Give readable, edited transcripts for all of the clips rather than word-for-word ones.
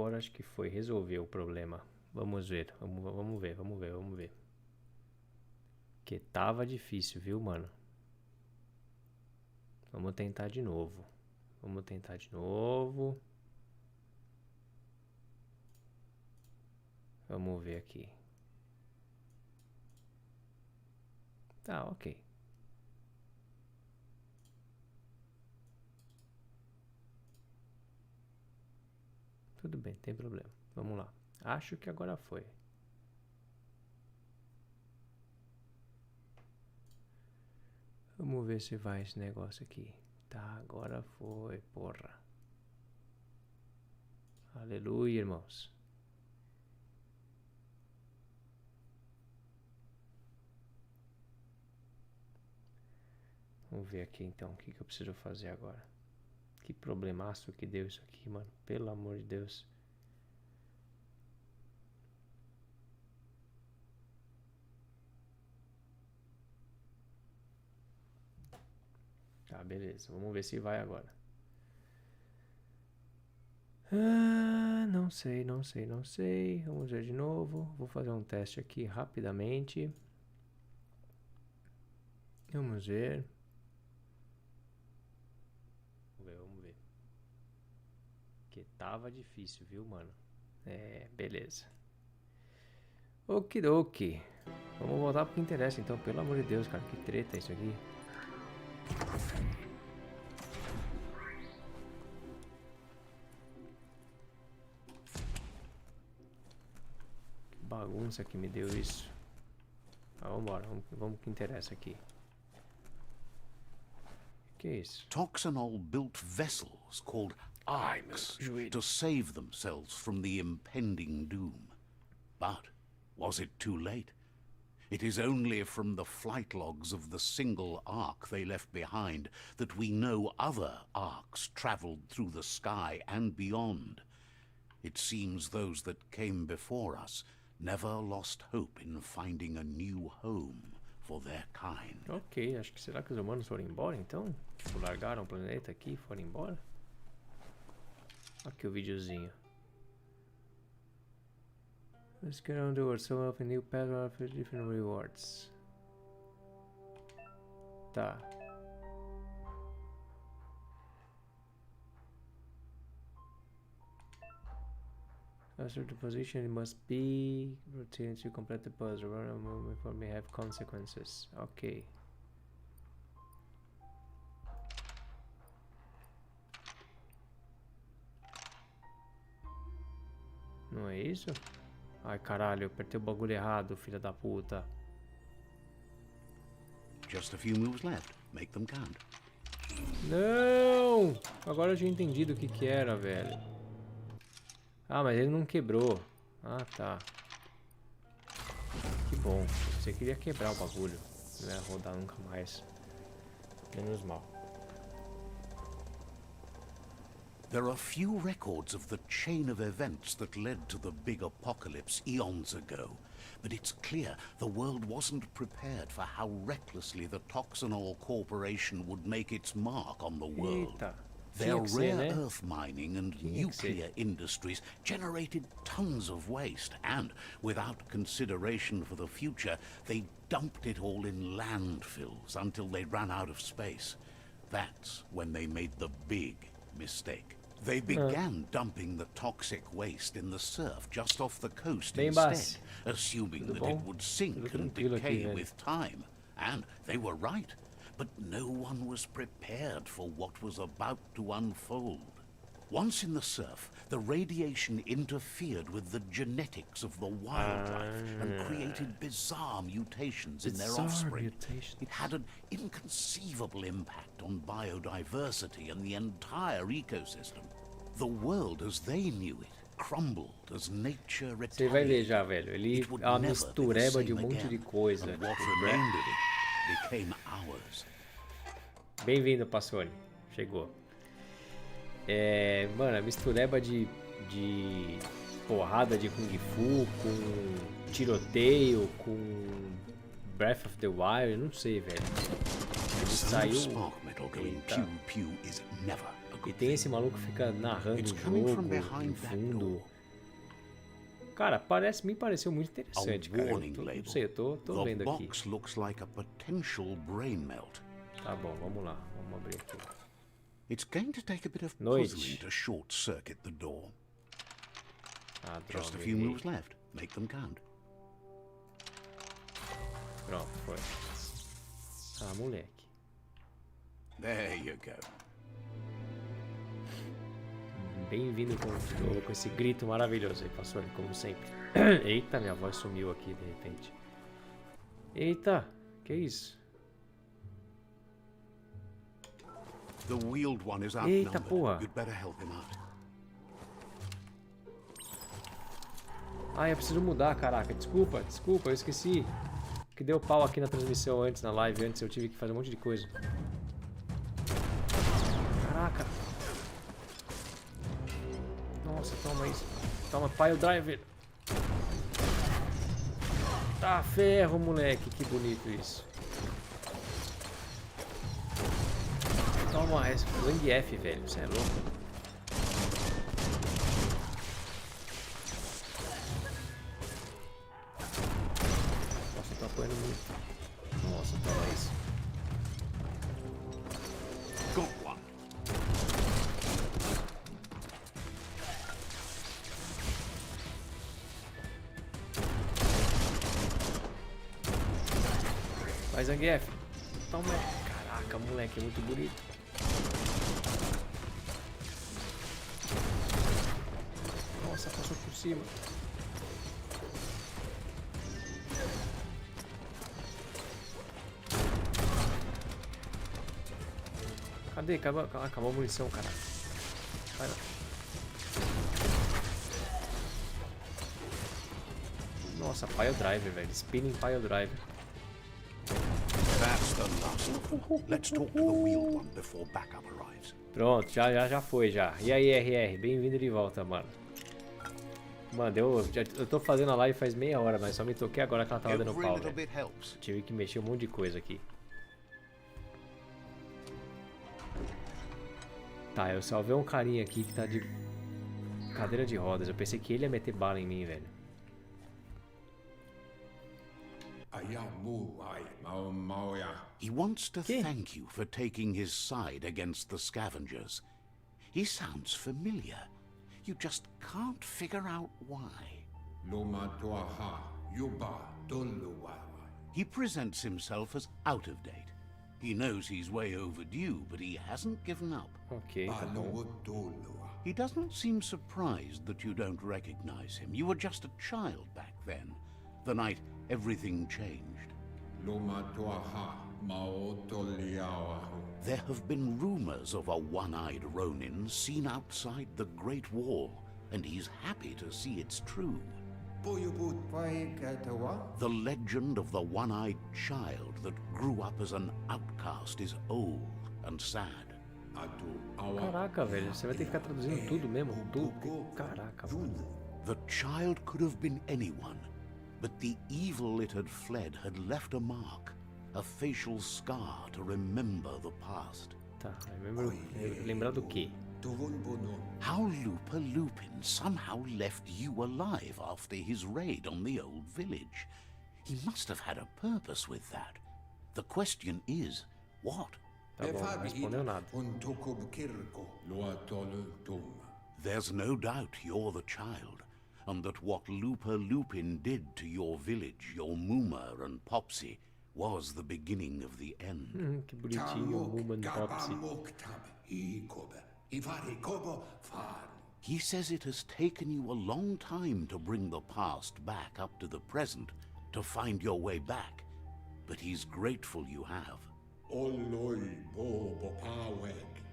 agora acho que foi. Resolveu o problema. Vamos ver. Vamos ver. Que tava difícil, viu, mano? Vamos tentar de novo. Vamos ver aqui. Tá, ok. Tudo bem, tem problema. Vamos lá. Acho que agora foi. Vamos ver se vai esse negócio aqui. Tá, agora foi, porra. Aleluia, irmãos. Vamos ver aqui então o que eu preciso fazer agora. Que problemaço que deu isso aqui, mano. Pelo amor de Deus. Tá, beleza. Vamos ver se vai agora. Ah, não sei. Vamos ver de novo. Vou fazer um teste aqui rapidamente. Vamos ver. Vamos ver. Que tava difícil, viu, mano? É, beleza. Okidoki. Vamos voltar pro que interessa, então. Pelo amor de Deus, cara. Que treta isso aqui. Que bagunça que me deu isso. Ah, vambora. Vamos pro que interessa aqui. Que é isso? Toxanol built vessels called arks to save themselves from the impending doom. But was it too late? It is only from the flight logs of the single ark they left behind that we know other arks traveled through the sky and beyond. It seems those that came before us never lost hope in finding a new home for their kind. Ok, acho que será que os humanos foram embora então? Tipo, largaram o planeta aqui e foram embora? Aqui o videozinho. Let's get on the world. Some of a new path offers different rewards. Tá. A certain position, it must be routine to complete the puzzle. Run a movement for may have consequences. Ok. Não é isso? Ai, caralho, eu apertei o bagulho errado, filha da puta. Just a few moves left. Make them count. Não! Agora eu tinha entendido o que que era, velho. Ah, mas ele não quebrou. Ah, tá. Que bom. Você queria quebrar o bagulho. Não ia rodar nunca mais. Menos mal. There are few records of the chain of events that led to the big apocalypse eons ago, but it's clear the world wasn't prepared for how recklessly the Toxanol Corporation would make its mark on the world. Eita. Their rare earth mining and nuclear industries generated tons of waste, and without consideration for the future, they dumped it all in landfills until they ran out of space. That's when they made the big mistake. They began dumping the toxic waste in the surf just off the coast instead, assuming that it would sink and decay with time. And they were right. But no one was prepared for what was about to unfold. Once in the surf, the radiation interfered with the genetics of the wildlife and created bizarre mutations in their offspring. It had an inconceivable impact on biodiversity and the entire ecosystem. The world as they knew it crumbled as nature retaliated. Você vai ver já, velho. Ele é uma mistureba de monte de coisa. What remained of it became ours. Bem-vindo, Passoni. Chegou. Mano, a mistureba de porrada de Kung Fu com tiroteio, com Breath of the Wild, não sei, velho. Ele saiu. Spark metal going pew pew is never a E tem esse maluco que fica narrando o jogo no fundo. Cara, me pareceu muito interessante, cara. Não sei, eu tô vendo aqui. Tá bom, vamos lá. Vamos abrir aqui. It's going to take a bit of puzzling to short circuit the door. Just a few moves left. Make them count. Pronto, foi. Ah, moleque. There you go. Bem-vindo de novo com esse grito maravilhoso aí, pastor, como sempre. Eita, minha voz sumiu aqui de repente. Eita, que isso? The wheeled one is Eita, porra. You'd better help him out. Ai, eu preciso mudar, caraca. Desculpa, eu esqueci. Que deu pau aqui na transmissão antes, na live antes, eu tive que fazer um monte de coisa. Caraca. Nossa, toma isso. Toma, pile driver. Tá ferro, moleque. Que bonito isso. Toma, Lang F, velho. Você é louco. Nossa, tô apanhando muito. Nossa, toma isso. Got one. Vai, Zangief. Toma. Caraca, moleque, é muito bonito. Nossa, passou por cima. Cadê? Acabou a munição, cara. Nossa, pile driver, velho. Spinning pile driver. That's the last of them. Let's talk to the wheeled one before backup arrives. Pronto, já foi, já. E aí, RR, bem-vindo de volta, mano. Mano, eu tô fazendo a live faz meia hora, mas só me toquei agora que ela tava dando pau, velho. Tive que mexer um monte de coisa aqui. Tá, eu salvei um carinha aqui que tá de cadeira de rodas. Eu pensei que ele ia meter bala em mim, velho. He wants to thank you for taking his side against the scavengers. He sounds familiar. You just can't figure out why. He presents himself as out of date. He knows he's way overdue, but he hasn't given up. Ok, tá bom. He doesn't seem surprised that you don't recognize him. You were just a child back then, the night everything changed. There have been rumors of a one-eyed Ronin seen outside the Great Wall, and he's happy to see it's true. The legend of the one-eyed child that grew up as an outcast is old and sad. Caraca, velho, você vai ter que ficar traduzindo tudo mesmo? Tudo? Caraca, mano. The child could have been anyone, but the evil it had fled had left a mark, a facial scar to remember the past. Tá, lembrar do quê? How Lupa Lupin somehow left you alive after his raid on the old village. He must have had a purpose with that. The question is, what? Tá bom, não respondeu nada. There's no doubt you're the child, and that what Lupa Lupin did to your village, your Muma and Popsy, was the beginning of the end. Que bonitinho, Muma and Popsy. He says it has taken you a long time to bring the past back up to the present, to find your way back, but he's grateful you have.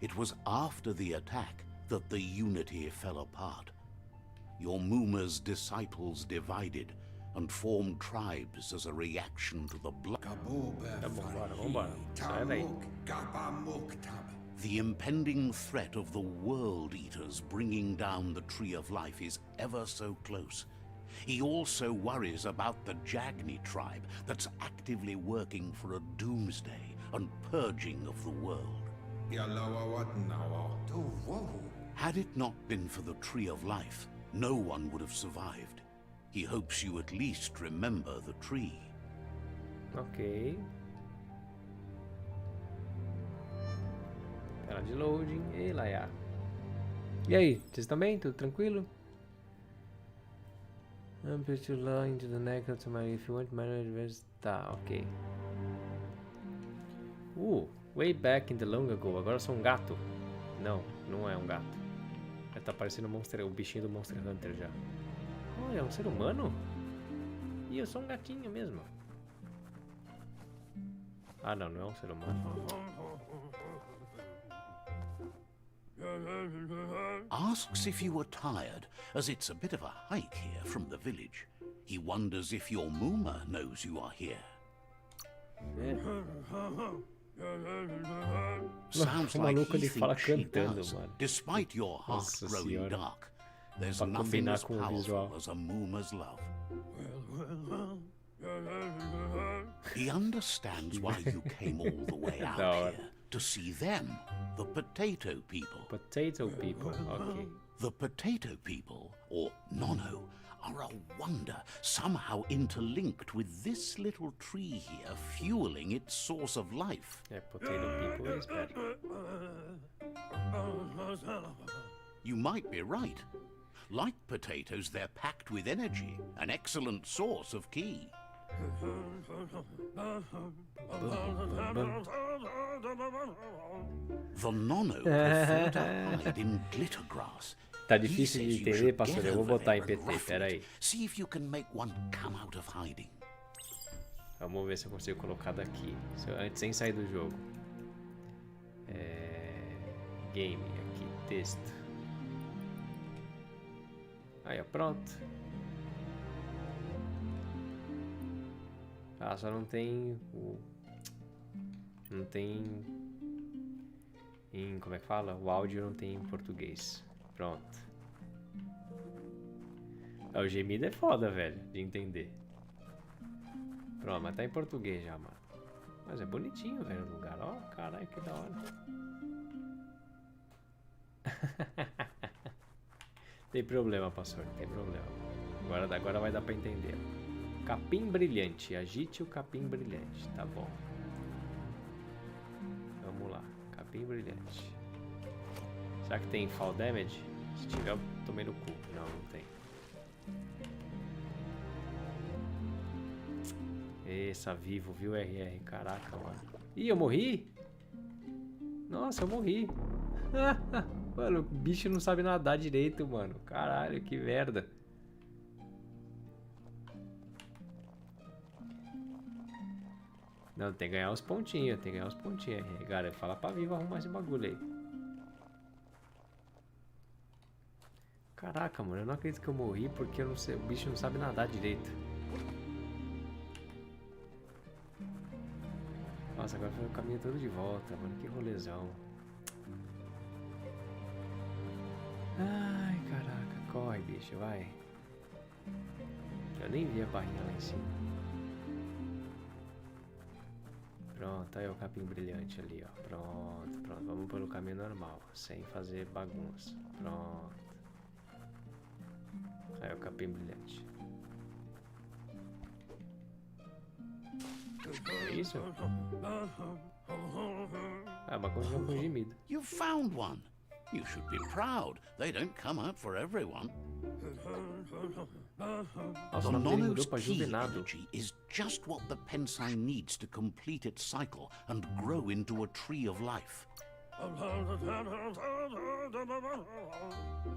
It was after the attack that the unity fell apart. Your Muma's disciples divided and formed tribes as a reaction to the blood. The impending threat of the World Eaters bringing down the Tree of Life is ever so close. He also worries about the Jagni tribe that's actively working for a doomsday and purging of the world. Had it not been for the Tree of Life, no one would have survived. He hopes you at least remember the tree. Ok. Tela de loading. Ei, Laia. E aí, vocês também? Tudo tranquilo? I'm pretty low into the neck of my if you want manage. Tá, ok. Way back in the long ago. Agora eu sou um gato. Não, não é um gato. Tá parecendo o bichinho do Monster Hunter já. Olha, é um ser humano? E eu sou um gatinho mesmo. Ah, não, não é um ser humano. Asks if you were tired, as it's a bit of a hike here from the village. He wonders if your Mooma knows you are here. Sounds like he thinks she does, despite your heart growing dark. There's nothing as powerful as a Mooma's love. He understands why you came all the way out here, to see them, the potato people. Potato people, okay. The potato people, or Nono, are a wonder, somehow interlinked with this little tree here, fueling its source of life. Yeah, potato people is better. You might be right. Like potatoes, they're packed with energy, an excellent source of ki. The Nono prefer to hide in glitter grass. Tá difícil de entender, pastor. Eu vou botar em PT, peraí. See if you can make one come out of hiding. Vamos ver se eu consigo colocar daqui. Antes, sem sair do jogo. Game, aqui, texto. Aí, ó, pronto. Ah, só não tem o... Não tem... Como é que fala? O áudio não tem em português. Pronto. O gemido é foda, velho, de entender. Pronto, mas tá em português já, mano. Mas é bonitinho, velho, o lugar. Ó, caralho, que da hora. Tem problema, pastor, tem problema. Agora vai dar pra entender. Capim brilhante. Agite o capim brilhante. Tá bom. Vamos lá. Capim brilhante. Será que tem fall damage? Se tiver, eu tomei no cu. Não, não tem. Essa vivo, viu, RR? Caraca, mano. Ih, eu morri? Nossa, eu morri. Mano, o bicho não sabe nadar direito, mano. Caralho, que merda. Não, tem que ganhar os pontinhos, tem que ganhar os pontinhos. Galera, fala pra Vivo arrumar esse bagulho aí. Caraca, mano, eu não acredito que eu morri porque eu não sei, o bicho não sabe nadar direito. Nossa, agora foi o caminho todo de volta, mano, que rolezão. Ai, caraca, corre, bicho, vai. Eu nem vi a barrinha lá em cima. Pronto, aí o capim brilhante ali, ó. Pronto, pronto. Vamos pelo caminho normal, sem fazer bagunça. Pronto. Aí o capim brilhante. É isso? Ah, mas continua com gemido. You found one. You should be proud. They don't come out for everyone. Nossa, o nome dele mudou pra Juvenado. Is just what the Pensai needs to complete its cycle and grow into a tree of life.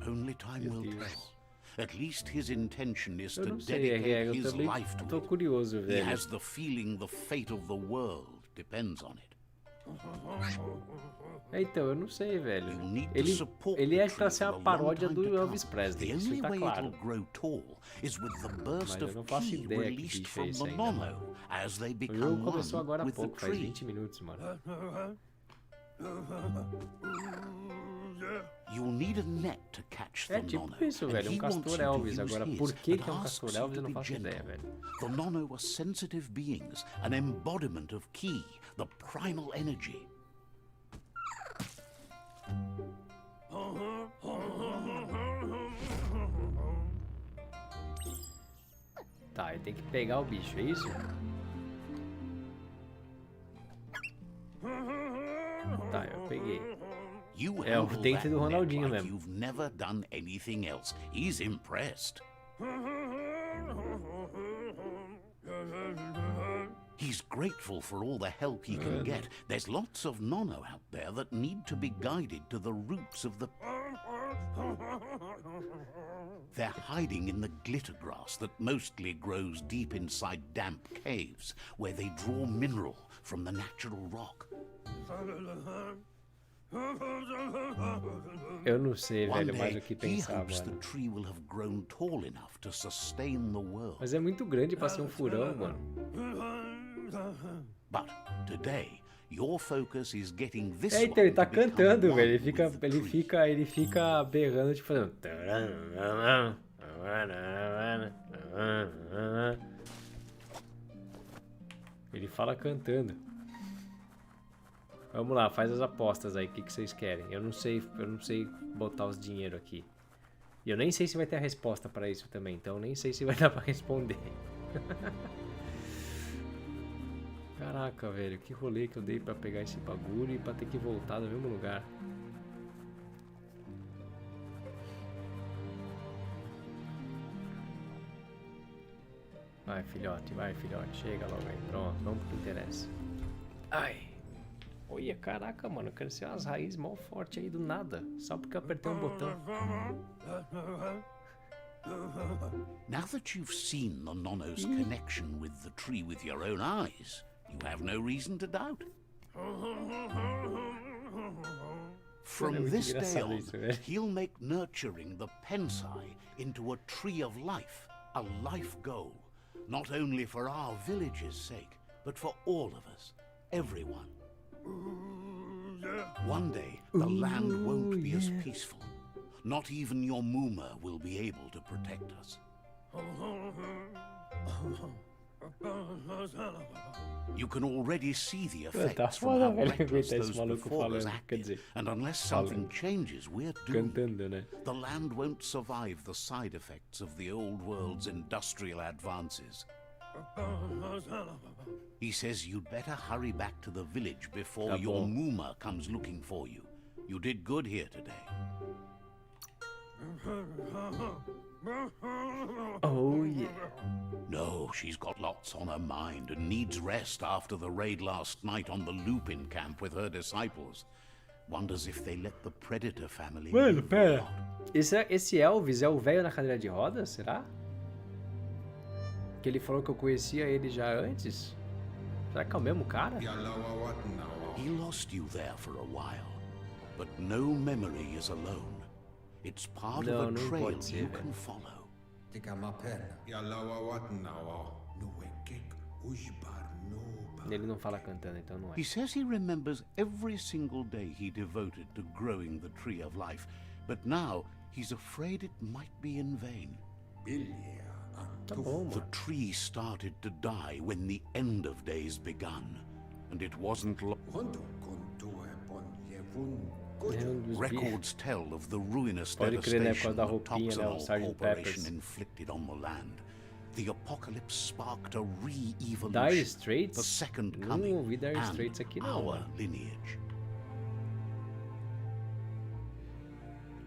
Only time will tell. At least his intention is to dedicate his life to it. Curioso, velho. He has the feeling the fate of the world depends on it. Então, eu não sei, velho. Ele é pra ser a paródia do Elvis Presley, isso tá claro. Mas eu não faço ideia que bicho é esse ainda, mano. O jogo começou agora há pouco, faz 20 minutos, mano. É tipo isso, velho, um castor Elvis. Agora, por que é um castor Elvis, eu não faço ideia, velho. The Nono are sensitive beings, an embodiment of ki, the primal energy. Tá, ele tem que pegar o bicho, é isso? Tá, eu peguei. É o dente do Ronaldinho mesmo. You've never done anything else. He's impressed. He's grateful for all the help he can get. There's lots of nono out there that need to be guided to the roots of the... They're hiding in the glitter grass that mostly grows deep inside damp caves, where they draw mineral from the natural rock. Eu não sei, velho, mais o que pensar, mano. Mas é muito grande pra ser um furão, mano. But today, your focus is getting this É, então ele tá cantando, velho. Ele fica berrando, tipo fazendo. Ele fala cantando. Vamos lá, faz as apostas aí, o que vocês querem? Eu não sei botar os dinheiro aqui. E eu nem sei se vai ter a resposta pra isso também, então nem sei se vai dar pra responder. Caraca, velho, que rolê que eu dei pra pegar esse bagulho e pra ter que voltar no mesmo lugar. Vai, filhote, chega logo aí. Pronto, vamos pro que interessa. Ai. Olha, caraca, mano, cresceu umas raízes mó forte aí do nada, só porque eu apertei um botão. Now that you've seen the nono's connection with the tree with your own eyes, you have no reason to doubt. From this day on, he'll make nurturing the pensai into a tree of life, a life goal, not only for our village's sake, but for all of us, everyone. One day, the land won't be as peaceful. Not even your Mooma will be able to protect us. You can already see the effects from how reckless those before us acted, and unless something changes, we're doomed. The land won't survive the side effects of the old world's industrial advances. He says you'd better hurry back to the village before your Mooma comes looking for you. You did good here today. Oh yeah. No, she's got lots on her mind and needs rest after the raid last night on the Lupin camp with her disciples. Wonders if they let the Predator family. Mano, pera. Esse Elvis é o velho na cadeira de rodas, será? Que ele falou que eu conhecia ele já antes? Será que é o mesmo cara? He lost you there for a while, but no memory is alone. It's part of a trail you can follow. Ele não fala cantando, então não é. He says he remembers every single day he devoted to growing the tree of life, but now he's afraid it might be in vain. Tá bom, mano. The tree started to die when the end of days begun, and it wasn't long. Records tell of the ruinous devastation the Toxanol Corporation inflicted on the land. The apocalypse sparked a re-evolution, the second coming, and our lineage.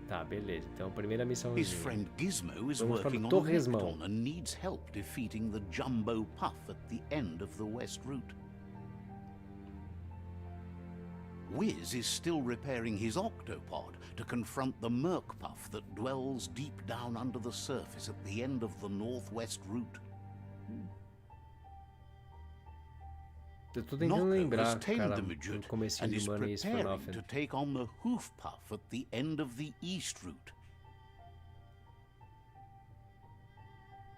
Tá, beleza. Então, primeira missão. His friend Gizmo is working on a Necton and needs help defeating the Jumbo Puff at the end of the West Route. Wiz is still repairing his octopod to confront the Merc Puff that dwells deep down under the surface at the end of the Northwest Route. Eu tô tentando lembrar, cara, no comecinho do Money is for Nothing. To take on the Hoof Puff at the end of the East Route.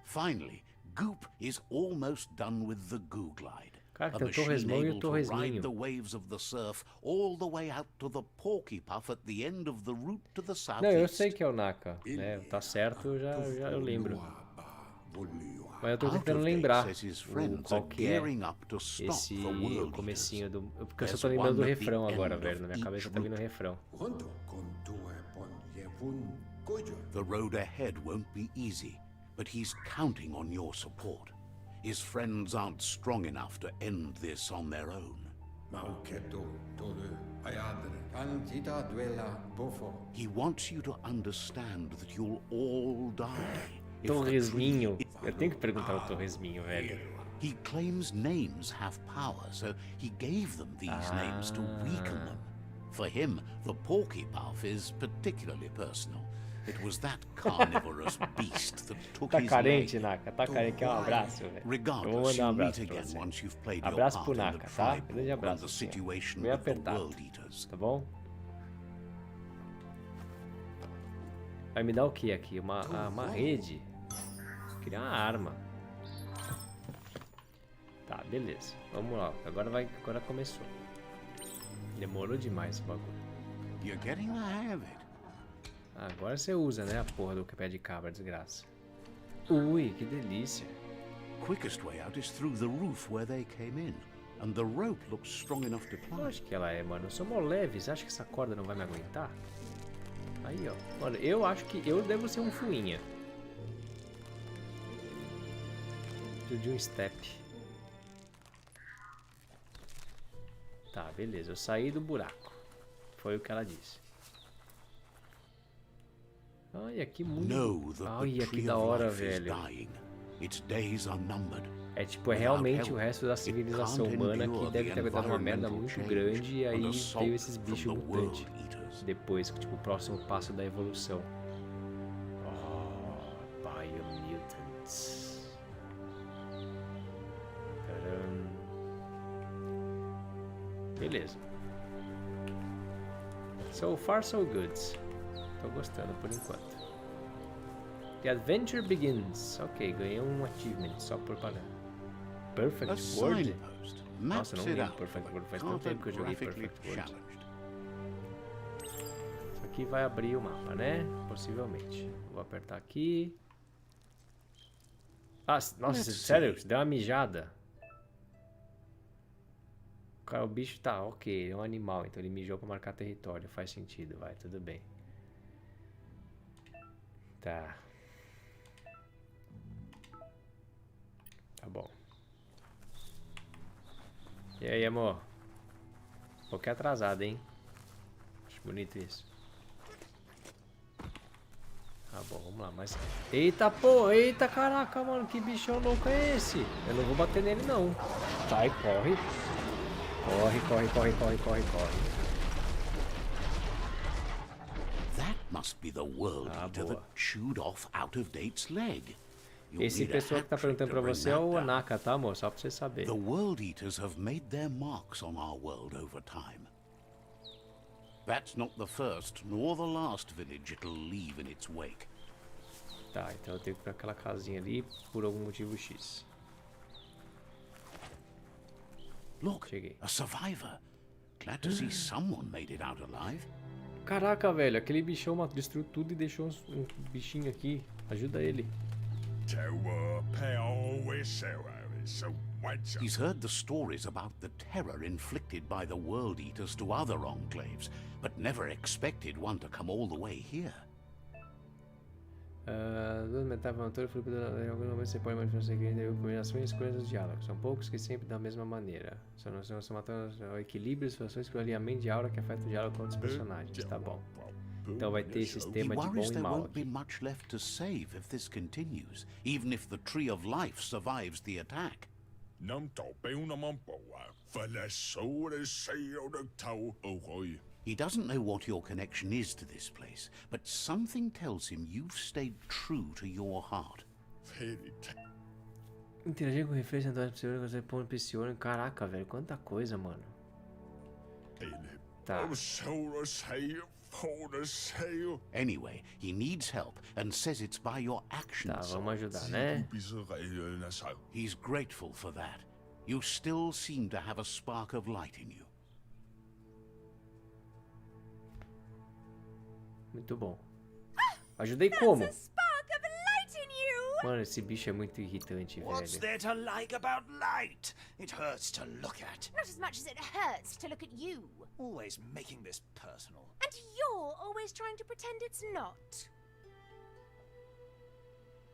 Finally, Goop is almost done with the Goo Glide. Cara, tem o Torresmão e o Torresminho. The waves of the surf all the way out to the Porky Puff at the end of the route to the southeast. Não, eu sei que é o Naka, né? Tá certo, eu lembro. Mas eu tô tentando lembrar qual que é esse comecinho do... Porque eu só tô lembrando do refrão agora, velho. Na minha cabeça tá vindo o refrão. The road ahead won't be easy, but he's counting on your support. His friends aren't strong enough to end this on their own. He wants you to understand that you'll all die. Torresminho. Eu tenho que perguntar ao Torresminho, velho. He claims names have power, so he gave them these names to weaken them. For him, the porky puff is particularly personal. It was that carnivorous beast that took his carente, name. Naka. Tá carente, quer um abraço, velho. Regardless, you'll meet again once you've played your Abraço part pro in the Naka, tá? tribe Grande and abraço. the Assim, situation meio with the apertado, world eaters. tá bom? Vai me dar o que aqui? Uma rede? Eu queria uma arma. Tá, beleza. Vamos lá. Agora começou. Demorou demais esse bagulho. You're getting the hang of it. Agora você usa, né, a porra do pé de cabra, desgraça. Ui, que delícia. Quickest way out is through the roof where they came in, and the rope looks strong enough to Eu climb. acho que ela é, mano. Eu sou mó leve. Você acha que essa corda não vai me aguentar? Aí, ó. Mano, eu acho que eu devo ser um fuinha. Preciso de um step. Tá, beleza. Eu saí do buraco. Foi o que ela disse. Olha que muito. Olha que da hora, velho. É tipo, é realmente o resto da civilização humana que deve ter dado uma merda muito grande e aí veio esses bichos mutantes. Depois, tipo, o próximo passo da evolução. Oh, Biomutants. Beleza. So far, so good. Tô gostando por enquanto. The adventure begins. Ok, ganhei um achievement só por parar. Perfect World? Nossa, não lembro Perfect World. Faz tanto tempo que eu joguei Perfect World. Isso aqui vai abrir o mapa, né? Possivelmente. Vou apertar aqui. Ah, nossa, sério? Deu uma mijada. Cara, o bicho tá ok, é um animal, então ele mijou pra marcar território. Faz sentido, vai, tudo bem. Tá. Tá bom. E aí, amor? Um pouquinho atrasado, hein? Acho bonito isso. Tá bom, vamos lá, mas... Eita, pô! Eita, caraca, mano! Que bichão louco é esse? Eu não vou bater nele, não. Sai, corre. Corre, corre, corre, corre, corre, corre. That must be the world eater that chewed off out of Date's leg. Esse pessoa que tá perguntando pra você é o Naka, tá, amor? Só pra você saber. The world eaters have made their marks on our world over time. That's not the first nor the last village it'll leave in its wake. Tá, então eu tenho que ir pra aquela casinha ali por algum motivo X. Look, cheguei. A survivor. Glad to see someone made it out alive. Caraca, velho, aquele bichão destruiu tudo e deixou um bichinho aqui. Ajuda ele. He's heard the stories about the terror inflicted by the world eaters to other enclaves, but never expected one to come all the way here. Duas metades do autor, em algum momento você pode manifestar segredo e combinações e escolhas dos diálogos. São poucos que sempre da mesma maneira. São matando o equilíbrio, situações com o alinhamento de aura que afeta o diálogo com outros personagens. Tá bom. Então vai ter sistema de bom e mal aqui. Much left to save if this continues, even if the Tree of Life survives the attack. He doesn't know what your connection is to this place, but something tells him you've stayed true to your heart. Interagir com referência a você põe psione. Caraca, velho, quanta coisa, mano. Tá. Anyway, he needs help and says it's by your actions. Tá, vamos ajudar, né? He's grateful for that. You still seem to have a spark of light in you. Muito bom. Ajudei como? Mano, esse bicho é muito irritante, velho. What's there to like about light? It hurts to look at. Not as much as it hurts to look at you. Always making this personal. And you're always trying to pretend it's not.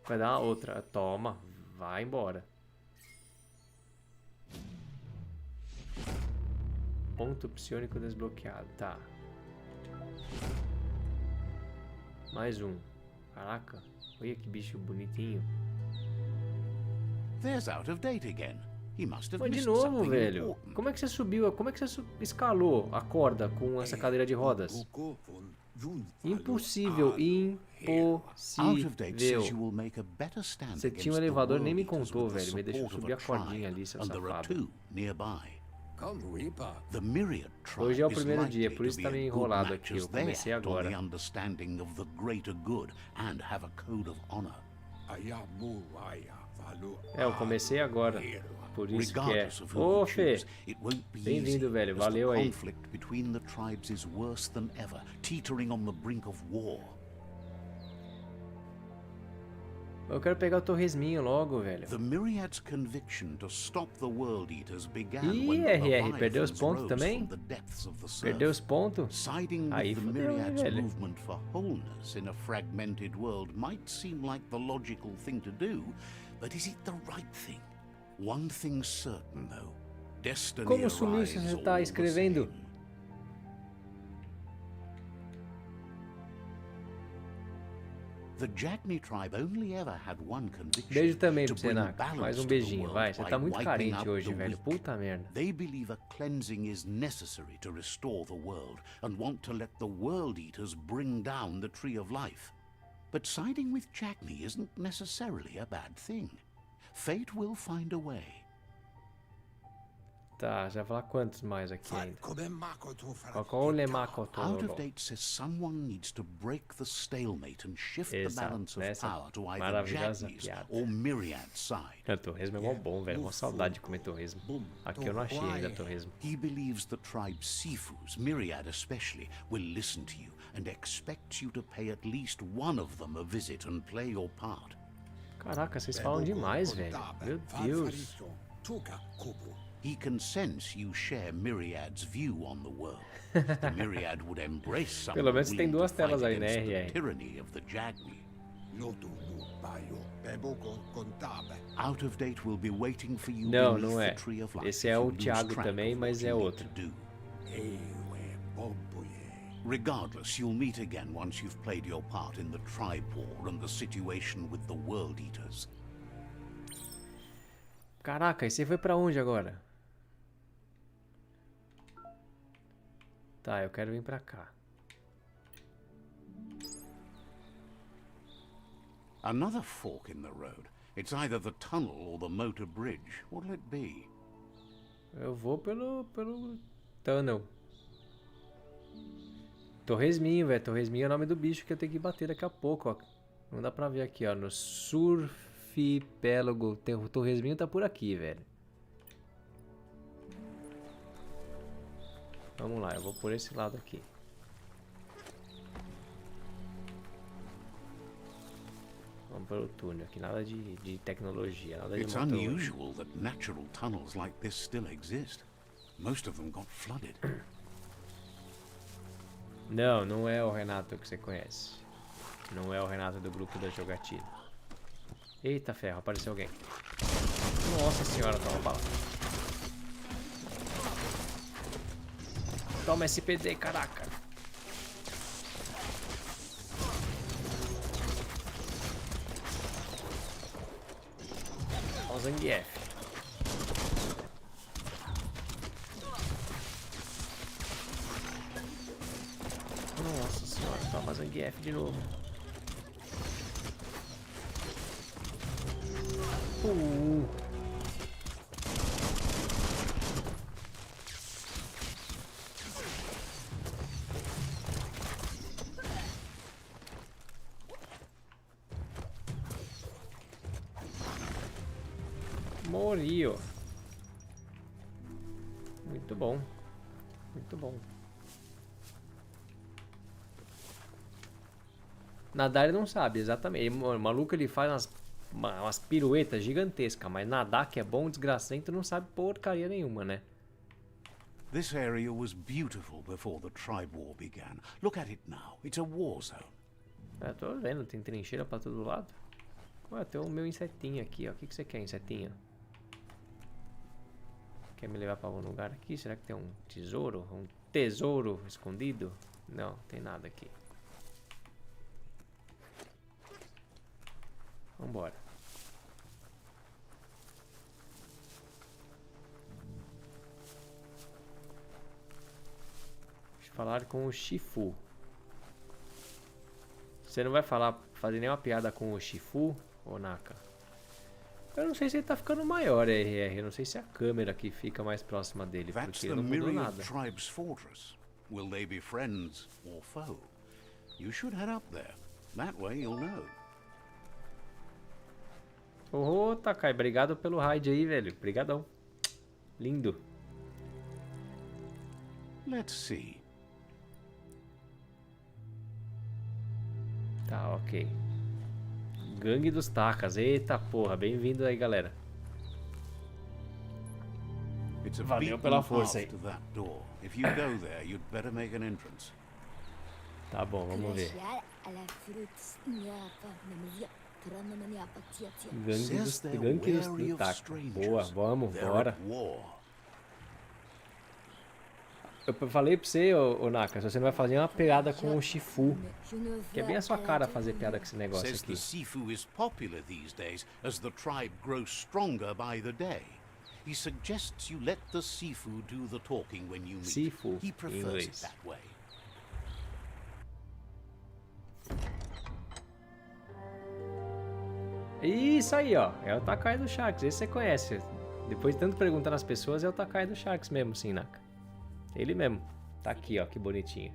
Vai dar uma outra. Toma. Vai embora. Ponto psionico desbloqueado. Tá. Mais um. Caraca. Olha que bicho bonitinho. There's out of date again. He must have Mas de missed novo, something velho. important. Como é que você subiu? Como é que você escalou a corda com essa cadeira de rodas? Impossível. Out of date says you Impossível. will make a better stand Você tinha um against the elevador, nem me world eaters contou, with the velho. Me deixou support of subir a cordinha tribe, ali, seu and there are safado. 2 nearby. The Myriad tribe Hoje é o is primeiro likely dia, por to isso be tá a meio good enrolado match aqui. as Eu they comecei act on agora. the understanding of the greater good and have a code of honor. É, eu comecei agora. Por isso que é. Regardless of who Ô, you Fê! choose, it won't be Bem-vindo, easy, velho. as Valeu the aí. conflict between the tribes is worse than ever, teetering on the brink of war. Eu quero pegar o torresminho logo, velho. The Myriad's conviction to stop the World Eaters began Ih, when the RR, perdeu os Leviathans pontos rose também? from the depths of the surf. Perdeu os pontos? Siding with Aí the fodeu, hein, Myriad's velho. movement for wholeness in a fragmented world might seem like the logical thing to do, but is it the right thing? One thing's certain, though. Destiny Como sumiu se arrives você tá all the escrevendo? same. The Jagni tribe only ever had one conviction. Beijo também to pra você, bring Naka. balance Mais um to the beijinho, world vai. Você by tá muito wiping carente out hoje, the velho. weak. Puta merda. They believe a cleansing is necessary to restore the world and want to let the World Eaters bring down the Tree of Life. But siding with Jagni isn't necessarily a bad thing. Fate will find a way. Tá, já vai falar quantos mais aqui ainda. Qual o Lemakoto? Out of date says someone needs to break the stalemate and shift the Exato, balance of nessa power to either maravilhosa Jagni's piada. or Myriad's side. O torresmo é mó bom, velho. Mó saudade de comer torresmo. Aqui eu não achei ainda torresmo. He believes the tribe's Sifus, Myriad especially, will listen to you and expects you to pay at least one of them a visit and play your part. Caraca, vocês falam demais, velho. Meu Deus. He can sense you share Myriad's view on the world. The Myriad would embrace someone Pelo menos tem willing to duas fight telas aí, né, against the RR? tyranny of the Jagni. Out of date will be waiting for you Não, beneath não the é. Tree of Life Esse é if you o lose Thiago track também, of mas what é you need outro. to do. Regardless, you'll meet again once you've played your part in the tribe war and the situation with the World Eaters. Caraca, e você foi pra onde agora? Tá, eu quero vir pra cá. Another fork in the road. It's either the tunnel or the motor bridge. What'll it be? Eu vou pelo tunnel. Torresminho, velho. Torresminho é o nome do bicho que eu tenho que bater daqui a pouco, ó. Não dá pra ver aqui, ó. No surfipélago. O torresminho tá por aqui, velho. Vamos lá, eu vou por esse lado aqui. Vamos pelo túnel aqui. Nada de tecnologia, nada de It's motor. unusual that natural tunnels like this still exist. Most of them got flooded. Não, não é o Renato que você conhece. Não é o Renato do grupo da jogatina. Eita ferro, apareceu alguém. Nossa senhora, toma bala. Toma SPD, caraca. Olha o Zangief. Nossa senhora, toma Zangief de novo. Moriu. Muito bom. Muito bom. Nadar ele não sabe, exatamente. O maluco ele faz umas piruetas gigantescas, mas nadar que é bom, desgracento, não sabe porcaria nenhuma, né? This area was beautiful before the tribe war began. Look at it now. It's a war zone. É, tô vendo, tem trincheira pra todo lado. Ué, tem o meu insetinho aqui, ó. O que você quer, insetinho? Quer me levar pra algum lugar aqui? Será que tem um tesouro? Um tesouro escondido? Não, tem nada aqui. Vambora. Deixa eu falar com o Shifu. Você não vai fazer nenhuma piada com o Shifu, ô Naka? Eu não sei se ele tá ficando maior, RR. Eu não sei se a câmera aqui fica mais próxima dele, porque ele não mudou nada. Tribe's fortress. Will they be friends or foe? You should head up there. That way you'll know. Ô, Takai, obrigado pelo raid aí, velho. Obrigadão. Lindo. Let's see. Tá, ok. Gangue dos Takas. Eita porra, bem-vindo aí, galera. Valeu pela força aí. Tá bom, vamos ver. Gangue dos Takas. Boa, vamos, bora. Eu falei pra você, ô Naka, se você não vai fazer uma piada com o Shifu, que é bem a sua cara fazer piada com esse negócio aqui. The Sifu is popular these days as the tribe grows stronger by the day. He suggests you let the Sifu do the talking when you meet. Sifu, He prefers it that way. Isso aí, ó. É o Takai do Sharks, esse você conhece. Depois de tanto perguntar nas pessoas, é o Takai do Sharks mesmo, sim, Naka. Ele mesmo. Tá aqui, ó, que bonitinho.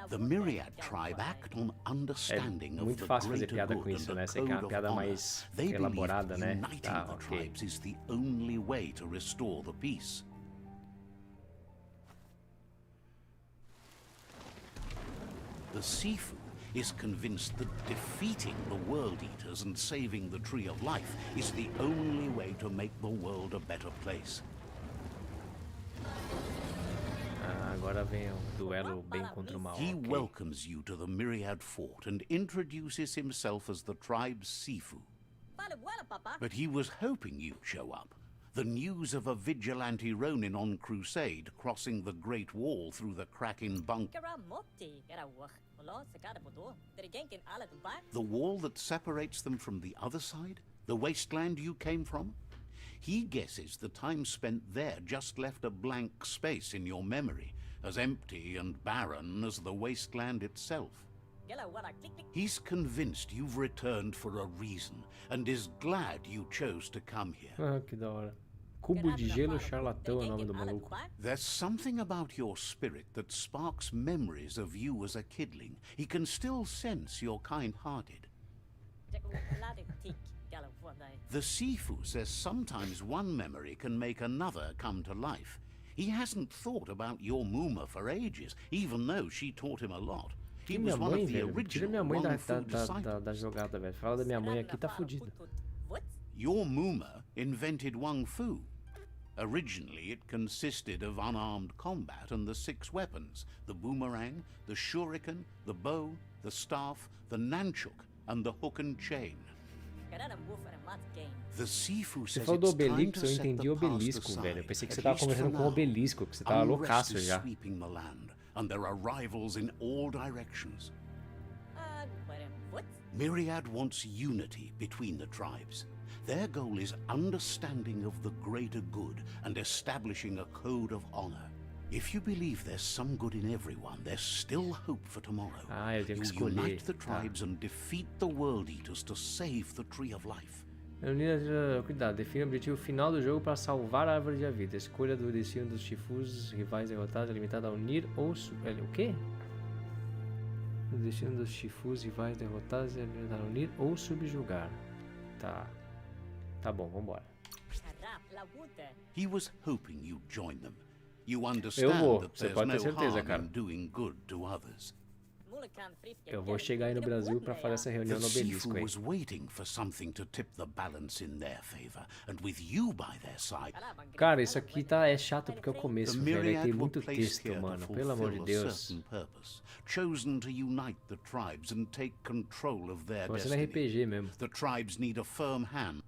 The Myriad tribe act on understanding of the greater good and the code of honor. They believe uniting the tribes is the only way to restore the peace. The Sifu is convinced that defeating the World Eaters and saving the Tree of Life is the only way to make the world a better place. Agora vem o duelo bem contra o mal. He welcomes you to the Myriad Fort and introduces himself as the tribe's Sifu. But he was hoping you'd show up. The news of a vigilante Ronin on crusade crossing the Great Wall through the crack in bunker. The wall that separates them from the other side? The wasteland you came from? He guesses the time spent there just left a blank space in your memory, as empty and barren as the wasteland itself. He's convinced you've returned for a reason, and is glad you chose to come here. Ah, que da hora. Cubo de gelo charlatão é o nome do maluco. There's something about your spirit that sparks memories of you as a kidling. He can still sense you're kind-hearted. The Sifu says sometimes one memory can make another come to life. He hasn't thought about your Muma for ages, even though she taught him a lot. He was one of the original Wong-Fu disciples. Da jogada, velho. Fala da minha mãe aqui, tá fudido. Your Muma invented Wong-Fu. Originally, it consisted of unarmed combat and the 6 weapons: the boomerang, the shuriken, the bow, the staff, the nunchuk, and the hook and chain. The Sifu Você says falou do it's time obelisco, to eu set the entendi o past obelisco, aside, velho. Eu pensei que você at tava least conversando for com o now. obelisco, que você tava Unrest loucaço is já. sweeping the land, and there are rivals in all directions. Myriad wants unity between the tribes. Their goal is understanding of the greater good and establishing a code of honor. If you believe there's some good in everyone, there's still hope for tomorrow. Eu tenho que You escolher. unite the tribes and defeat the World Eaters to save the Tree of Life. Cuidado, defina o objetivo final do jogo para salvar a árvore da vida. Escolha do destino dos Shifus rivais derrotados é limitada a unir ou... O quê? O destino dos Shifus rivais derrotados é limitado a unir ou subjugar. Tá. Tá bom, vambora. He was hoping you'd join them. You understand that there's no harm in doing good to others. Eu vou chegar aí no Brasil pra fazer essa reunião no obelisco aí. was waiting for something to tip the balance in their favor, and with you by their side. Cara, isso aqui é chato porque é o começo, velho. Aí tem muito texto, mano. Pelo amor de Deus. Chosen to unite the tribes and take control of their Vai ser no destiny. RPG mesmo. The tribes need a firm hand.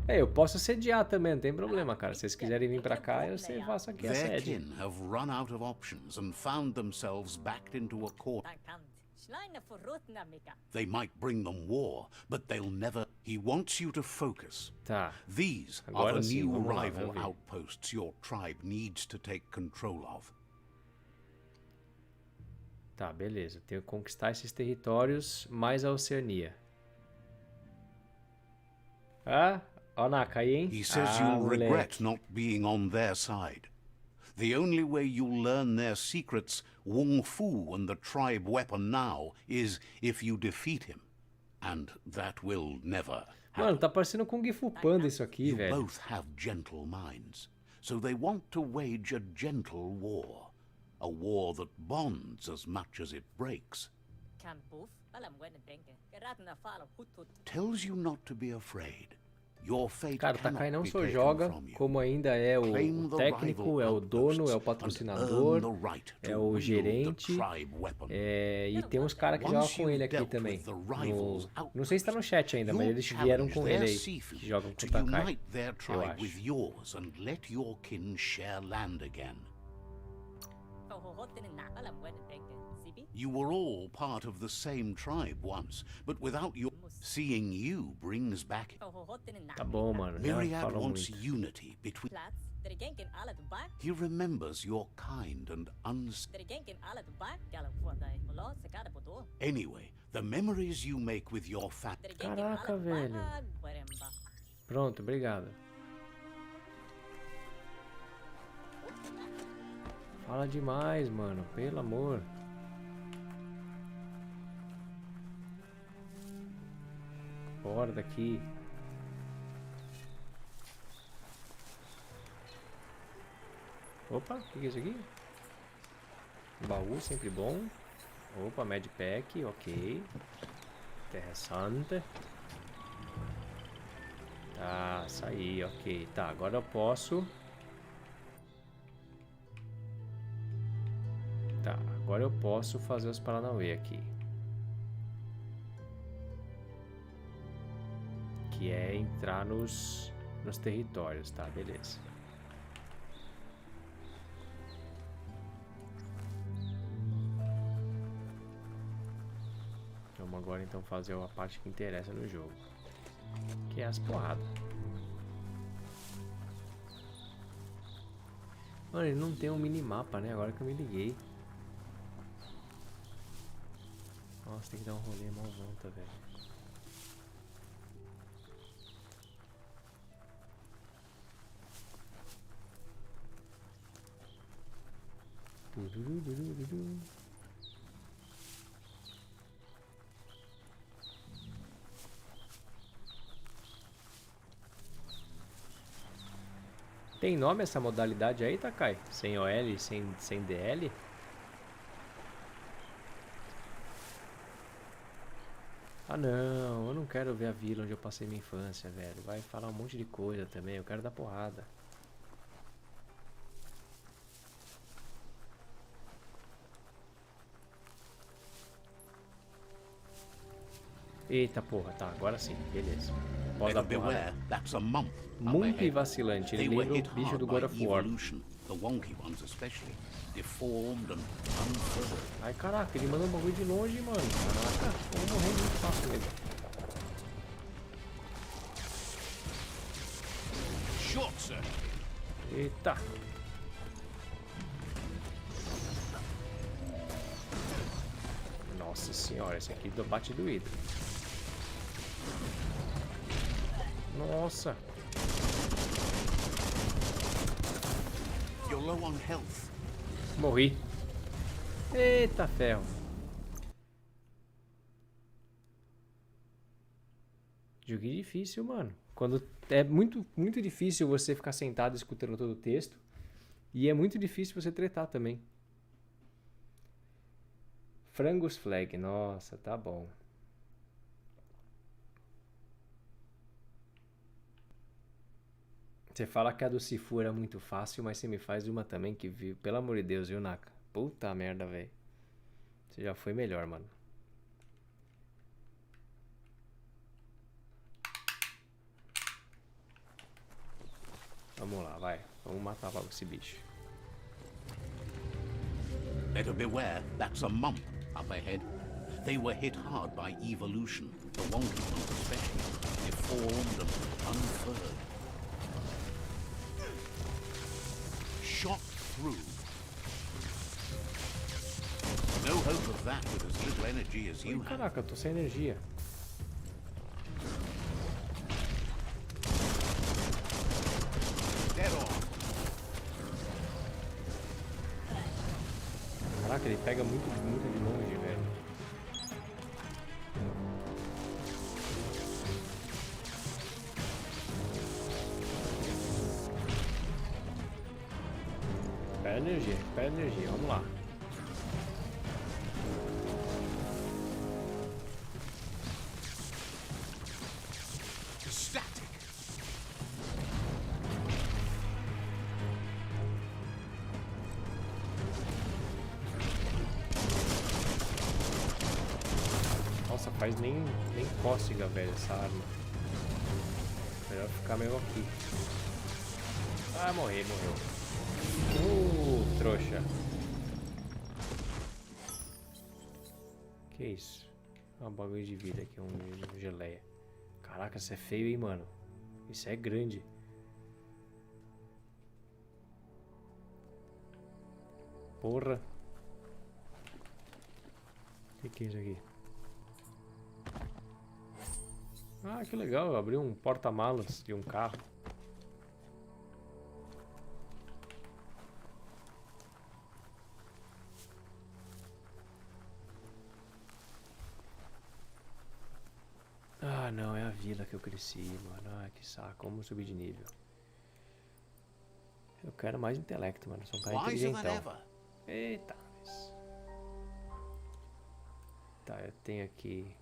Eu posso sediar também, não tem problema, cara. Se vocês quiserem vir pra cá, eu faço aqui a Their sede. kin have run out of options and found themselves backed into a corner. They might bring them war, but they'll never. He wants you to focus. Tá. These Agora are the sim, new vamos lá, rival vamos ver. outposts your tribe needs to take control of. Tá, beleza. Tenho que conquistar esses territórios mais a Oceania. Ah, ó Naka aí, hein? He says Ah, you'll moleque. regret not being on their side. The only way you'll learn their secrets, Wung Fu and the tribe weapon now, is if you defeat him. And that will never Mano, happen. tá parecendo Kung Fu Panda isso aqui, You velho. both have gentle minds, so they want to wage a gentle war. A war that bonds as much as it breaks. Tells you not to be afraid. Your fate Cara, o cannot Takai não be só taken joga, from you. como ainda é Claim o the técnico, rival é o dono, é o outposts patrocinador, and earn the right to é o wield the gerente, tribe weapon. e tem uns caras que jogam com ele aqui também. Não sei se tá no chat ainda, mas eles vieram com ele aí, que jogam com o to Takai, unite their eu tribe with acho. yours and let your kin share land again. You were all part of the same tribe once, but without your seeing you brings back. Tá bom, mano, já Myriad falou wants muito. unity between. He remembers your kind and Anyway, the memories you make with your family. Caraca, velho. Pronto, obrigado. Fala demais, mano, pelo amor. Fora daqui. Opa, o que é isso aqui? Baú, sempre bom. Opa, Medpack, ok. Interessante. Tá, saí, ok. Tá, agora eu posso... Tá, agora eu posso fazer os Paranauê aqui. Que é entrar nos territórios, tá? Beleza. Vamos agora então fazer a parte que interessa no jogo. Que é as porradas. Mano, ele não tem um minimapa, né? Agora que eu me liguei. Nossa, tem que dar um rolê mal volta, velho. Tem nome essa modalidade aí, Takai? Sem OL, sem DL? Ah não, eu não quero ver a vila onde eu passei minha infância, velho. Vai falar um monte de coisa também, eu quero dar porrada. Eita porra, tá, agora sim, beleza. Pode dar porrada. Monkey vacilante, ele lembra o bicho do God of War. Ai caraca, ele manda um bagulho de longe, mano. Caraca, eu vou morrer muito fácil mesmo. Eita. Nossa senhora, esse aqui bate doído. Nossa. Morri. Eita ferro. Joguei difícil, mano. Quando é muito difícil você ficar sentado escutando todo o texto. E é muito difícil você tretar também. Frangos flag, nossa, tá bom. Você fala que a do Sifu era muito fácil, mas você me faz uma também que, pelo amor de Deus, viu, Naka? Puta merda, velho. Você já foi melhor, mano. Vamos lá, vai. Vamos matar logo esse bicho. Better beware, that's a mump up ahead. They were hit hard by evolution, the wonky ones especially, deformed and unfurled. Shot through. No hope of that with as little energy as you have. Caraca, eu tô sem energia. Dead on. Caraca, ele pega muito de longe, velho. Perde energia, vamos lá. Static. Nossa, faz nem cócega, velho, essa arma. Melhor ficar mesmo aqui. Ah, morreu. Trouxa. Que isso? Um bagulho de vida aqui, um geleia. Caraca, isso é feio, hein, mano? Isso é grande. Porra. O que é isso aqui? Ah, que legal, eu abri um porta-malas de um carro. Ah, não, é a vila que eu cresci, mano. Ah, que saco, como subir de nível. Eu quero mais intelecto, mano. Sou um cara inteligentão. Eita. Tá, eu tenho aqui...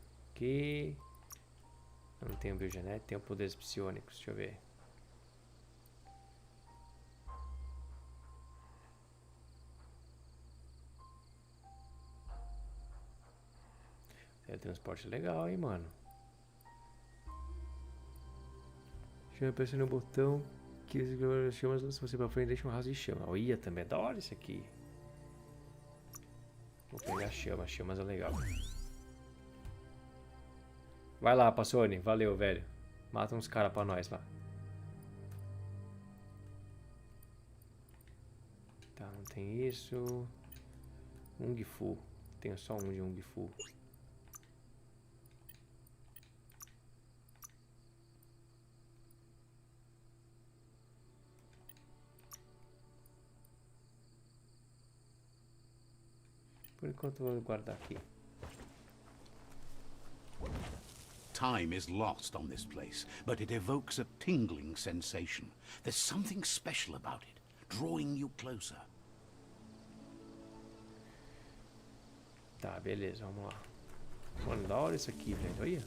Eu não tenho biogenética, tenho poderes psionicos, deixa eu ver. Teletransporte legal, hein, mano. Chama pressione no botão que as chamas lançam você pra frente e deixa um rastro de chama. Olha, também é da hora isso aqui. Vou pegar chamas é legal. Vai lá, Passone, valeu, velho. Mata uns caras pra nós lá. Tá, não tem isso. Ung Fu. Tenho só um de Ung Fu. Por enquanto eu vou guardar aqui. Time is lost on this place, but it evokes a tingling sensation. There's something special about it, drawing you closer. Tá, beleza, vamos lá. Mano, da hora isso aqui, velho. Olha.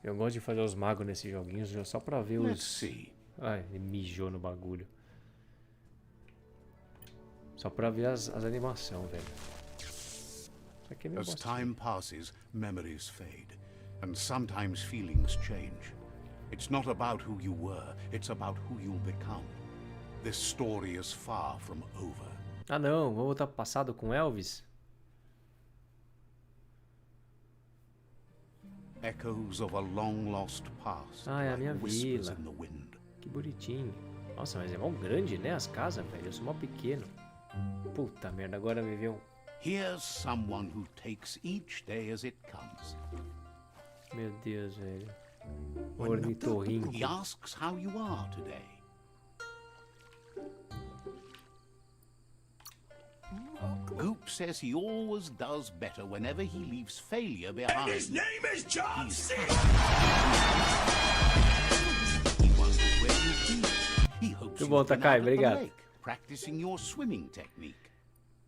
Eu gosto de fazer os magos nesses joguinhos só pra ver os... Let's see. Ai, ele mijou no bagulho. Só pra ver as animações, velho. Isso aqui é meio As time passes, memories fade, and sometimes feelings change. It's not about who you were, it's about who you'll become. This story is far from over. Ah não, vamos voltar pro passado com Elvis? Echoes of a long lost past, Ah, é a minha whispers vila. in the wind. Que bonitinho. Nossa, mas é mó grande, né? As casas, velho. Eu sou mó pequeno. Puta merda, agora viveu. Here's someone who takes each day as it comes. Meu Deus, velho. When Ornitorrinco. he asks how you are today. Goop says he always does better whenever he leaves failure behind. His name is John C. He wonders where you've been. He hopes Eu bom, Takai, obrigado. Practicing your swimming technique.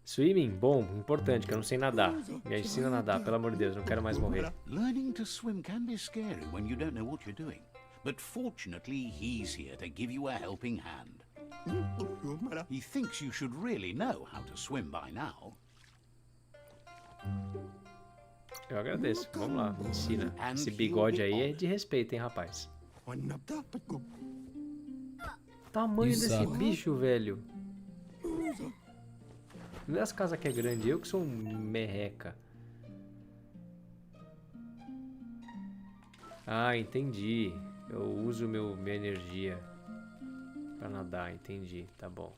Swimming? Bom, importante, que eu não sei nadar. Me ensina a nadar, pelo amor de Deus, não quero mais morrer. Learning to swim can be scary when you don't know what you're doing. But fortunately, he's here to give you a helping hand. He thinks you should really know how to swim by now. Eu agradeço. Vamos lá, me ensina. Esse bigode aí é de respeito, hein, rapaz. Tamanho desse bicho, velho. Não é as casas que é grande, eu que sou um merreca. Ah, entendi. Eu uso minha energia pra nadar, entendi. Tá bom.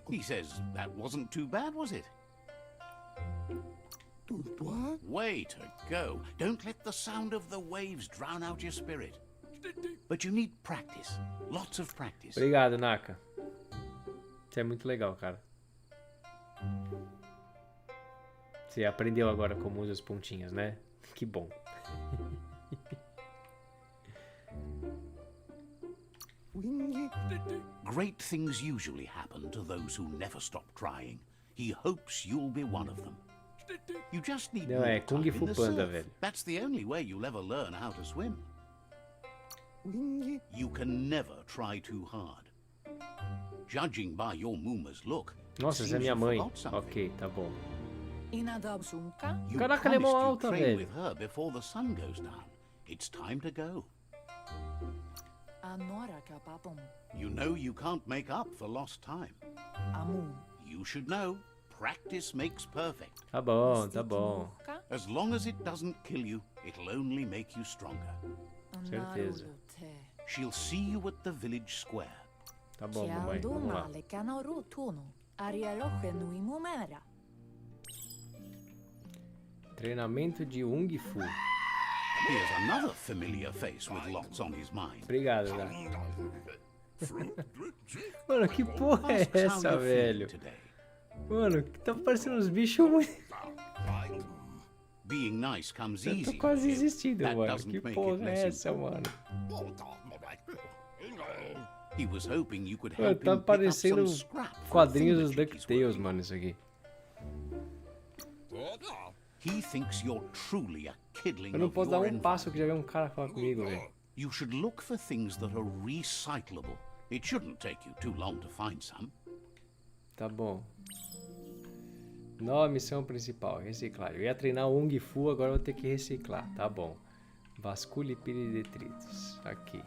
He says that wasn't too bad, was it? Way to go. Don't let the sound of the waves drown out your spirit. But you need practice. Lots of practice. Obrigado, Naka. Isso é muito legal, cara. Você aprendeu agora como usa as pontinhas, né? Que bom. Great things usually happen to those who never stop trying. He hopes you'll be one of them. You just need Não, é Kung Fu Panda, velho. That's the only way you'll ever learn how to swim. You can never try too hard. Judging by your Muma's look. Nossa, essa é minha mãe. Ok, tá bom. You Caraca, ele é mó promised alta, you'd train velho. with her before the sun goes down. It's time to go. You know you can't make up for lost time. You should know, practice makes perfect. Tá bom, tá bom. As long as it doesn't kill you, it'll only make you stronger. Certeza. She'll see you at the village square. Tá bom, mamãe. Vamos lá. Treinamento de Ung Fu. Here's another familiar face with lots on his mind. Obrigado, né? Mano, que porra é Asks how essa, you're feeling velho? today. Mano, tá parecendo uns bichos muito... Being nice comes Eu easy. tô quase desistindo, That mano. doesn't Que make it porra é less essa, mano? He was hoping you could Mano, help tá him pick up parecendo some scrap for a quadrinhos dos thingamajig he's DuckTales, working mano, isso aqui. on. He thinks you're truly a kidling Eu não of posso dar your um passo que já vem um cara falar comigo, velho. You should look for things that are recyclable. It shouldn't take you too long to find some. Tá bom. Nova missão principal, reciclar. Eu ia treinar Ung Fu, agora eu vou ter que reciclar. Tá bom. Vasculhe pilha de detritos. Aqui.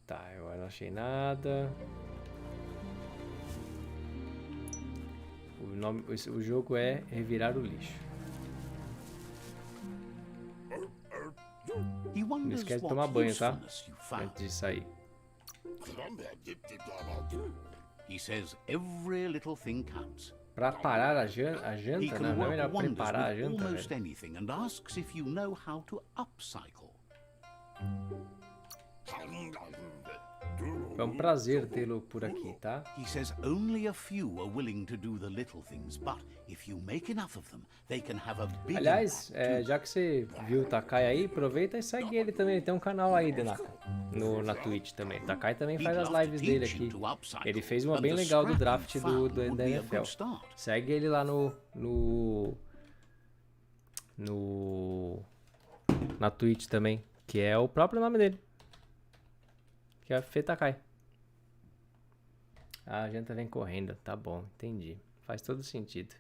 Tá, eu não achei nada. O jogo é revirar o lixo. He Não wonders esquece de what tomar banho, tá? usefulness you found. Antes de sair. He says every little thing counts. Pra parar a He janta, can não é work melhor wonders preparar a with janta, almost velho. anything and asks if you know how to upcycle. É um prazer tê-lo por aqui, tá? He says only a few are willing to do the little things, but if you make enough of them, they can have a big Aliás, impact. já que você viu o Takai aí, aproveita e segue ele também. Ele tem um canal aí, Denaka, na Twitch também. O Takai também faz as lives dele aqui. Ele fez uma bem legal do draft da NFL. Segue ele lá na Twitch também, que é o próprio nome dele. Que é Fê Takai. Ah, a janta vem correndo. Tá bom, entendi. Faz todo sentido.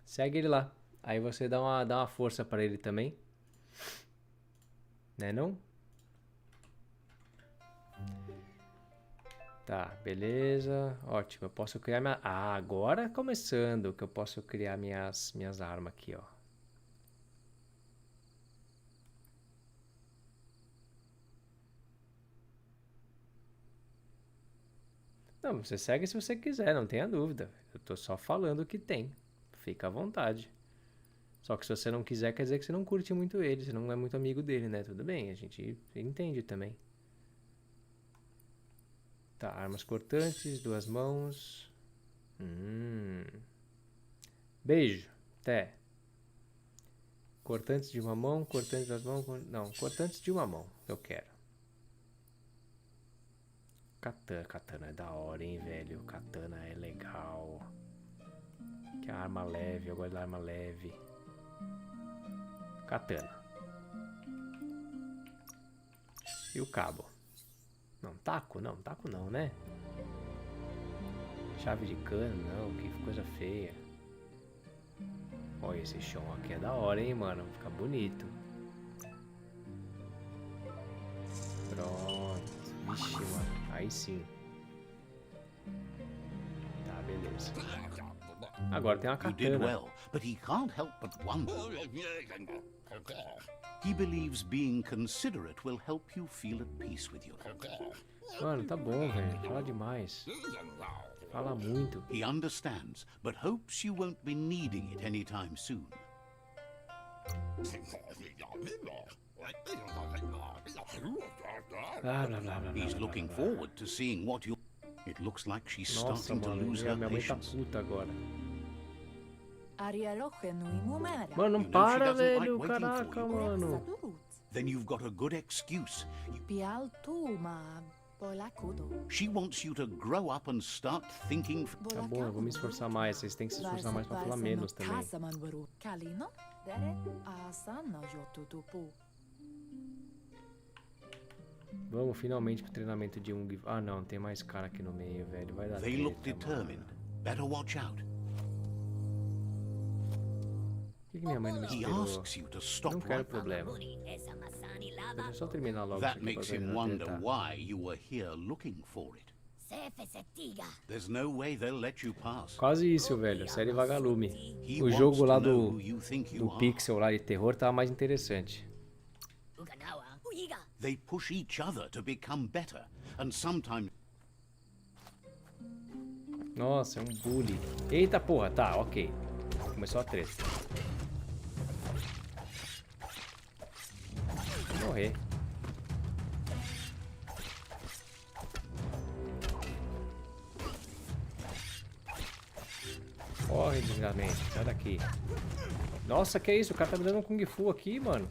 Segue ele lá. Aí você dá uma força pra ele também. Né não? Tá, beleza. Ótimo, eu posso criar minha... Ah, agora começando que eu posso criar minhas armas aqui, ó. Não, você segue se você quiser, não tenha dúvida. Eu tô só falando o que tem. Fica à vontade. Só que se você não quiser, quer dizer que você não curte muito ele, você não é muito amigo dele, né? Tudo bem, a gente entende também. Tá, armas cortantes, 2 mãos. Beijo. Até. Cortantes de uma mão, cortantes das mãos... Não, cortantes de uma mão. Eu quero. Katana é da hora, hein, velho. Katana é legal. Que a arma leve, eu gosto da arma leve. Katana. E o cabo? Não, taco? Não, taco não, né? Chave de cano, não, que coisa feia. Olha, esse chão aqui é da hora, hein, mano. Fica bonito. Pronto. Vixe, mano. Aí sim. Tá, beleza. Agora tem uma katana. Well, but he can't help but wonder. He believes being considerate will help you feel at peace with you. Mano, tá bom, velho. Fala demais. Fala muito. He understands, but hopes you won't be needing it anytime soon. Blá, blá, blá, blá, He's blá, looking blá, blá. forward to seeing what you... It looks like she's Nossa, starting to mano. lose her Minha mãe tá patience. puta agora. Mano, Mano, não You know she para, doesn't like velho. waiting for Caraca, you. mano. Then you've got a good excuse. She wants you to grow up and start thinking... Tá bom, eu vou me esforçar mais. Vocês têm que se esforçar mais pra falar menos também. Vamos finalmente pro treinamento de um... Ah, não. Tem mais cara aqui no meio, velho. Vai dar They look treta, determined. mano. Better watch out. Por que minha mãe não me He esperou? asks you to stop Não quero right now. problema. Deixa eu só terminar logo That isso aqui makes pra him ver wonder treta. why you were here looking for it. There's no way they'll let you pass. Quase isso, velho. Série Vagalume. He O wants jogo to lá know do, who you think you do are. Pixel lá de terror tava mais interessante. They push each other to become better, and sometimes Nossa, é um bully. Eita porra, tá, ok. Começou a treta. Vou morrer. Corre, desgraçamento. Sai daqui. Nossa, que isso? O cara tá me dando um Kung Fu aqui, mano.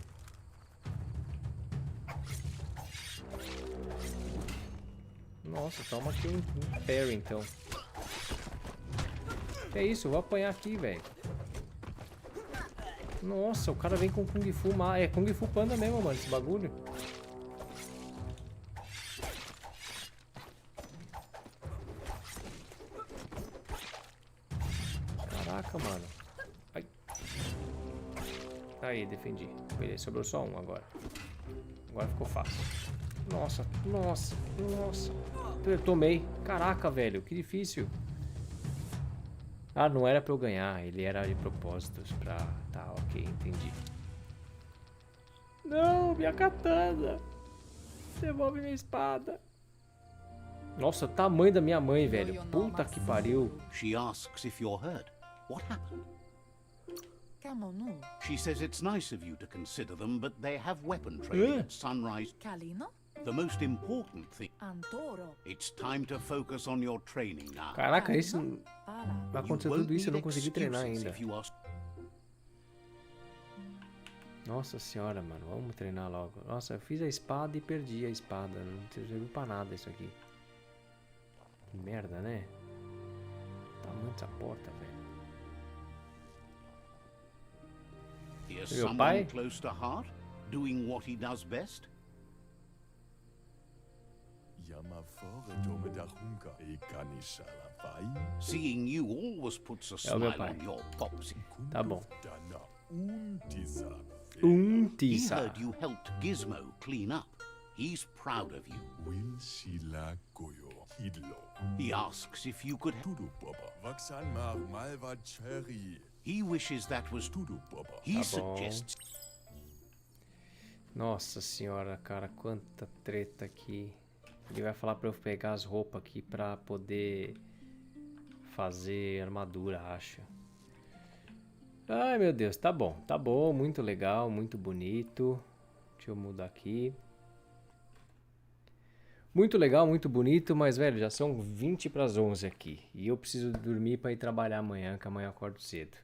Nossa, toma aqui um parry, então. Que isso? Eu vou apanhar aqui, velho. Nossa, o cara vem com Kung Fu... É Kung Fu Panda mesmo, mano, esse bagulho. Caraca, mano. Ai. Aí, defendi. Beleza, sobrou só um agora. Agora ficou fácil. Nossa, nossa, nossa. Eu tomei. Caraca, velho, que difícil. Ah, não era pra eu ganhar. Ele era de propósitos pra... Tá, ok, entendi. Não, minha katana. Devolve minha espada. Nossa, o tamanho da minha mãe, velho. Puta que pariu. she asks if you're hurt. What happened? She says it's nice of you to consider them, but they have weapon training at sunrise. The most important thing. It's time to focus on your training now. Caraca, isso... Vai You acontecer won't tudo isso, eu need não consegui treinar excuses ainda. if you ask. Nossa senhora, mano. Vamos treinar logo. Nossa, eu fiz a espada e perdi a espada. Não serviu pra nada isso aqui. Que merda, né? Tamanho dessa porta, velho. Here's Meu someone pai? close to heart, doing what he does best. Seeing you always puts a É o meu smile pai. on your pops. Tá bom. He heard you helped Gizmo clean up. He's proud of you. He asks if you could help. He wishes that was He Tá bom. suggests Nossa senhora, cara. Quanta treta aqui. Ele vai falar pra eu pegar as roupas aqui pra poder fazer armadura, acho. Ai, meu Deus. Tá bom. Tá bom. Muito legal. Muito bonito. Deixa eu mudar aqui. Muito legal, muito bonito, mas, velho, já são 20 para as 11 aqui. E eu preciso dormir para ir trabalhar amanhã, que amanhã eu acordo cedo.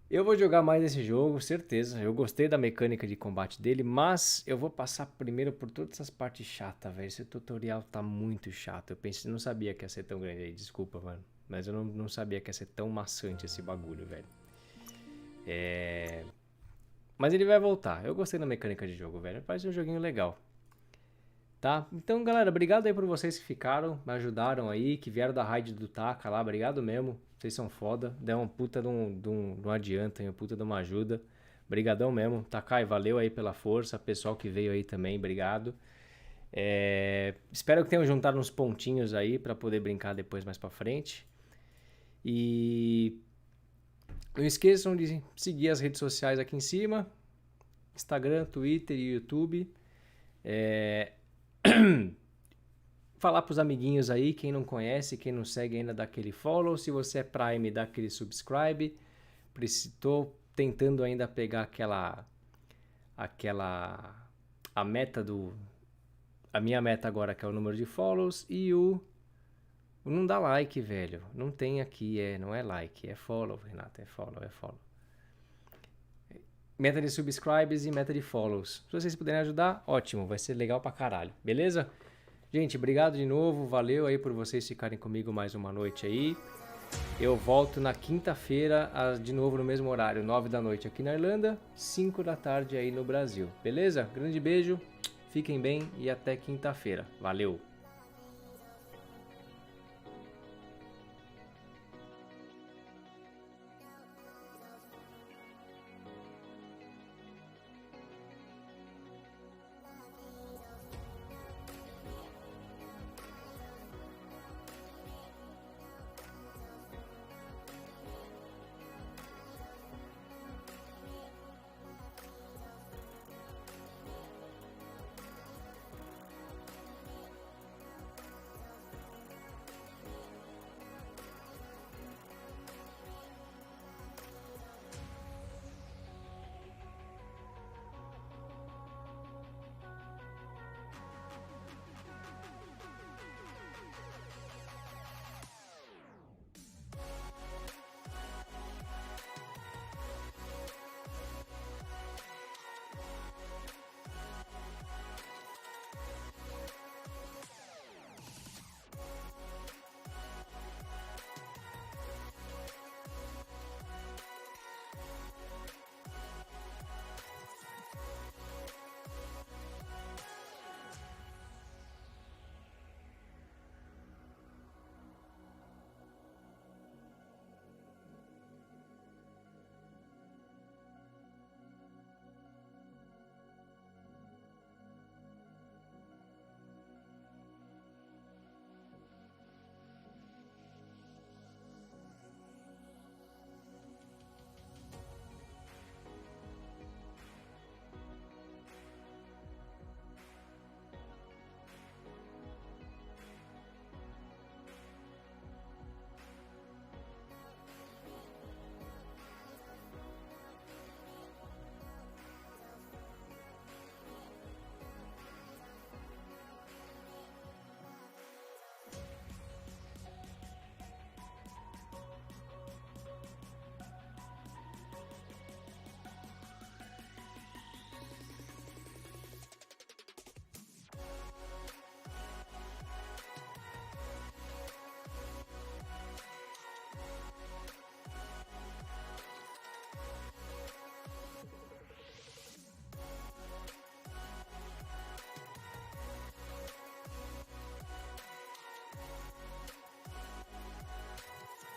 Eu vou jogar mais esse jogo, certeza. Eu gostei da mecânica de combate dele, mas eu vou passar primeiro por todas essas partes chatas, velho. Esse tutorial tá muito chato. Eu pensei, não sabia que ia ser tão grande aí, desculpa, mano. Mas eu não sabia que ia ser tão maçante esse bagulho, velho. Mas ele vai voltar. Eu gostei da mecânica de jogo, velho. Parece um joguinho legal. Tá? Então, galera, obrigado aí por vocês que ficaram, me ajudaram aí, que vieram da raid do Taka lá. Obrigado mesmo. Vocês são foda. Deu uma puta de um adianta, uma puta de uma ajuda. Brigadão mesmo. Takai, valeu aí pela força. Pessoal que veio aí também, obrigado. Espero que tenham juntado uns pontinhos aí pra poder brincar depois mais pra frente. E não esqueçam de seguir as redes sociais aqui em cima. Instagram, Twitter e YouTube. Falar pros amiguinhos aí, quem não conhece, quem não segue ainda, dá aquele follow. Se você é Prime, dá aquele subscribe. Tô tentando ainda pegar a meta a minha meta agora, que é o número de follows, e o não dá like, velho. Não tem aqui, não é like, é follow, Renato, é follow. Meta de subscribes e meta de follows. Se vocês puderem ajudar, ótimo, vai ser legal pra caralho, beleza? Gente, obrigado de novo, valeu aí por vocês ficarem comigo mais uma noite aí. Eu volto na quinta-feira, de novo no mesmo horário, 9 da noite aqui na Irlanda, 5 da tarde aí no Brasil, beleza? Grande beijo, fiquem bem e até quinta-feira. Valeu!